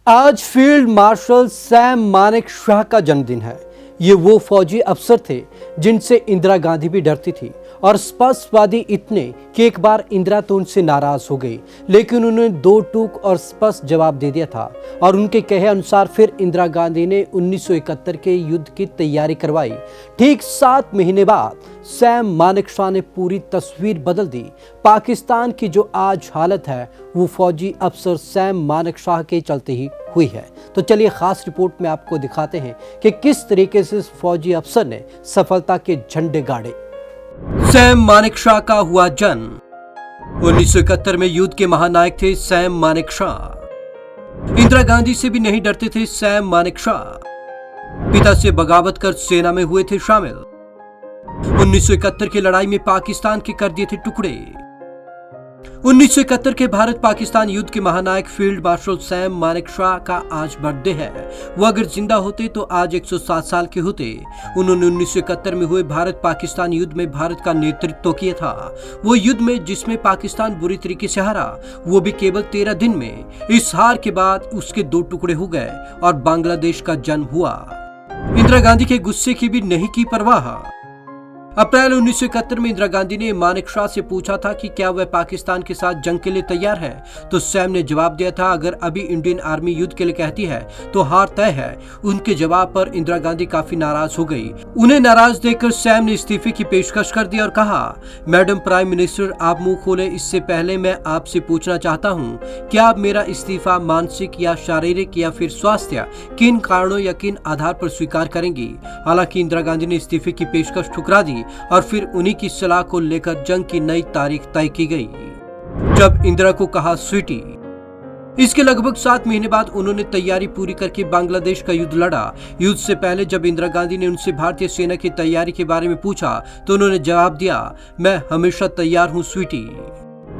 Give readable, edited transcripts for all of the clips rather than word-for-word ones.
आज field marshal Sam Manekshaw का जन्मदिन है। ये वो फौजी अफसर थे जिनसे इंदिरा गांधी भी डरती थी और स्पष्टवादी इतने कि एक बार इंदिरा तो उनसे नाराज हो गई, लेकिन उन्होंने दो टूक और स्पष्ट जवाब दे दिया था और उनके कहे अनुसार फिर इंदिरा गांधी ने 1971 के युद्ध की तैयारी करवाई। ठीक 7 महीने बाद सैम मानेकशॉ ने पूरी तस्वीर बदल दी। पाकिस्तान की जो आज हालत है वो फौजी अफसर सैम मानेकशॉ के चलते ही हुई है। तो चलिए खास रिपोर्ट में आपको दिखाते हैं कि किस तरीके से इस फौजी अफसर ने सफलता के झंडे गाड़े। सैम मानेकशॉ का हुआ जन्म। 1971 में युद्ध के महानायक थे सैम मानेकशॉ। इंदिरा गांधी से भी नहीं डरते थे सैम मानेकशॉ। पिता से बगावत कर सेना में हुए थे शामिल। 1971 की लड़ाई में पाकिस्तान के कर दिए थे टुकड़े। 1971 के भारत पाकिस्तान युद्ध के महानायक फील्ड मार्शल सैम मानेकशॉ का आज बर्थडे है। वो अगर जिंदा होते तो आज 107 साल के होते। उन्होंने 1971 में हुए भारत पाकिस्तान युद्ध में भारत का नेतृत्व किया था। वो युद्ध में जिसमें पाकिस्तान बुरी तरीके से हारा, वो भी केवल 13 दिन में। इस हार के बाद उसके 2 टुकड़े हो गए और बांग्लादेश का जन्म हुआ। इंदिरा गांधी के गुस्से की भी नहीं की परवाह। अप्रैल 1971 में इंदिरा गांधी ने मानेकशॉ से पूछा था कि क्या वह पाकिस्तान के साथ जंग के लिए तैयार है, तो सैम ने जवाब दिया था अगर अभी इंडियन आर्मी युद्ध के लिए कहती है तो हार तय है। उनके जवाब पर इंदिरा गांधी काफी नाराज हो गई। उन्हें नाराज देखकर सैम ने इस्तीफे की पेशकश कर दी और कहा, मैडम प्राइम मिनिस्टर आप मुंह खोले, इससे पहले मैं आपसे पूछना चाहता हूँ क्या आप मेरा इस्तीफा मानसिक या शारीरिक या फिर स्वास्थ्य किन कारणों या किन आधार पर स्वीकार करेंगी। हालांकि इंदिरा गांधी ने इस्तीफे की पेशकश ठुकरा दी और फिर उन्हीं की सलाह को लेकर जंग की नई तारीख तय की गई, जब इंदिरा को कहा स्वीटी। इसके लगभग 7 महीने बाद उन्होंने तैयारी पूरी करके बांग्लादेश का युद्ध लड़ा। युद्ध से पहले जब इंदिरा गांधी ने उनसे भारतीय सेना की तैयारी के बारे में पूछा तो उन्होंने जवाब दिया, मैं हमेशा तैयार हूं स्वीटी।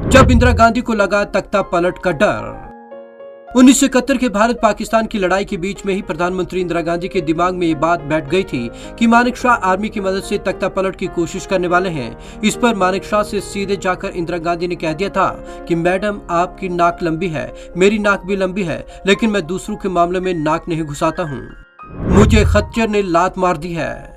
जब इंदिरा गांधी को लगा तख्ता पलट का डर। 1971 के भारत पाकिस्तान की लड़ाई के बीच में ही प्रधानमंत्री इंदिरा गांधी के दिमाग में ये बात बैठ गई थी कि मानेकशॉ आर्मी की मदद से तख्ता पलट की कोशिश करने वाले हैं। इस पर मानेकशॉ से सीधे जाकर इंदिरा गांधी ने कह दिया था कि मैडम आपकी नाक लंबी है, मेरी नाक भी लंबी है, लेकिन मैं दूसरों के मामले में नाक नहीं घुसाता हूँ। मुझे खच्चर ने लात मार दी है।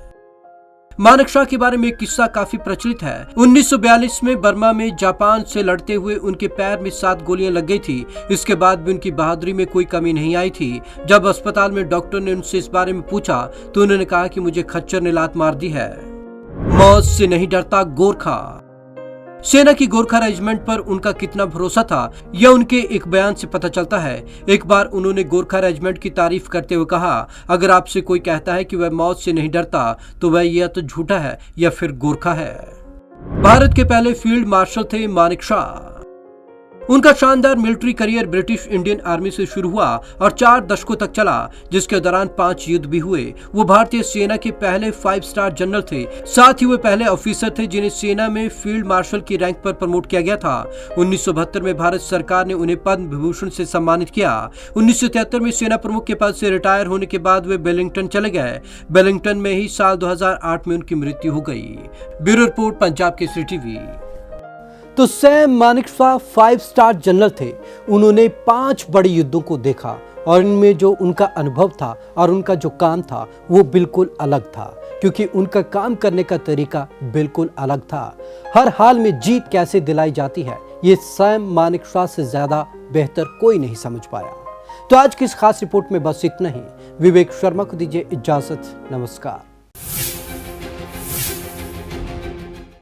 मानेकशॉ के बारे में एक किस्सा काफी प्रचलित है। 1942 में बर्मा में जापान से लड़ते हुए उनके पैर में 7 गोलियां लग गई थी। इसके बाद भी उनकी बहादुरी में कोई कमी नहीं आई थी। जब अस्पताल में डॉक्टर ने उनसे इस बारे में पूछा तो उन्होंने कहा कि मुझे खच्चर ने लात मार दी है। मौत से नहीं डरता गोरखा। सेना की गोरखा रेजिमेंट पर उनका कितना भरोसा था यह उनके एक बयान से पता चलता है। एक बार उन्होंने गोरखा रेजिमेंट की तारीफ करते हुए कहा, अगर आपसे कोई कहता है कि वह मौत से नहीं डरता तो वह या तो झूठा है या फिर गोरखा है। भारत के पहले फील्ड मार्शल थे मानेकशॉ। उनका शानदार military career British Indian army से शुरू हुआ और 4 दशकों तक चला, जिसके दौरान 5 युद्ध भी हुए। वो भारतीय सेना के पहले 5 स्टार जनरल थे। साथ ही वे पहले ऑफिसर थे जिन्हें सेना में फील्ड मार्शल की रैंक पर प्रमोट किया गया था। 1972 में भारत सरकार ने उन्हें पद्म विभूषण से सम्मानित किया। 1973 में सेना प्रमुख के पद से रिटायर होने के बाद वे वेलिंगटन चले गए। वेलिंगटन में ही साल 2008 में उनकी मृत्यु हो गई। Bureau report, Punjab Kesari TV. तो सैम मानेकशॉ 5 स्टार जनरल थे। उन्होंने 5 बड़े युद्धों को देखा और इनमें जो उनका अनुभव था और उनका जो काम था वो बिल्कुल अलग था, क्योंकि उनका काम करने का तरीका बिल्कुल अलग था। हर हाल में जीत कैसे दिलाई जाती है ये सैम मानेकशॉ से ज्यादा बेहतर कोई नहीं समझ पाया। तो आज की इस खास रिपोर्ट में बस इतना ही। विवेक शर्मा को दीजिए इजाजत। नमस्कार।